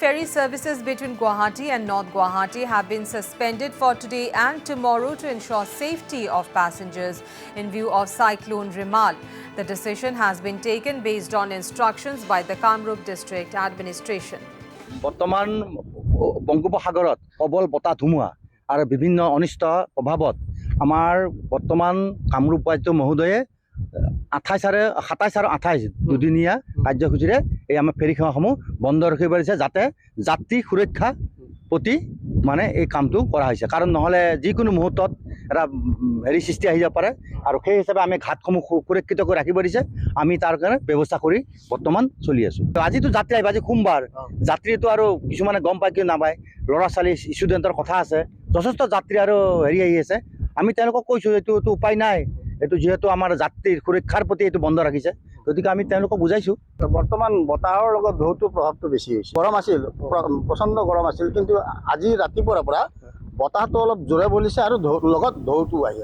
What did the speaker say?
ferry services between Guwahati and North Guwahati have been suspended for today and tomorrow to ensure safety of passengers in view of cyclone Rimal. The decision has been taken based on instructions by the Kamrup District Administration. বৰ্তমান বংগোপসাগৰত প্ৰবল বতাহ ধুমুহা আৰু বিভিন্ন অনিষ্ট প্ৰভাৱত আমাৰ বৰ্তমান কামৰূপ উপায়ুক্ত মহোদয়ে 27 আৰু 28 দুদিনীয়া কাৰ্যসূচীৰে এই আমাৰ ফেৰী সেৱাসমূহ বন্ধ ৰাখিব পাৰিছে যাতে যাত্ৰী সুৰক্ষা প্ৰতি মানে এই কামটো কৰা হৈছে কাৰণ নহলে যিকোনো মুহূৰ্তত এটা হেৰি সৃষ্টি আহি যাব পাৰে আৰু সেই হিচাপে আমি ঘাটসমূহ সুৰক্ষিত কৰি ৰাখিব দিছে আমি তাৰ কাৰণে ব্যৱস্থা কৰি বৰ্তমান চলি আছো আজিতো যাত্ৰী আহিব আজি সোমবাৰ যাত্ৰীটো আৰু কিছুমানে গম পায় কি নাপায় ল'ৰা ছোৱালী ষ্টুডেণ্টৰ কথা আছে যথেষ্ট যাত্ৰী আৰু হেৰি আহি আছে আমি তেওঁলোকক কৈছো এইটো উপায় নাই এইটো যেহেতু আমাৰ যাত্ৰীৰ সুৰক্ষাৰ প্ৰতি এইটো বন্ধ ৰাখিছে গতিকে আমি তেওঁলোকক বুজাইছো বৰ্তমান বতাহৰ লগত ঢৌটোৰ প্ৰভাৱটো বেছি হৈছে গৰম আছিল প্ৰচণ্ড গৰম আছিল কিন্তু আজি ৰাতিপুৱাৰ পৰা বতাহটো অলপ জোৰে বলিছে আৰু লগত ঢৌটো আহি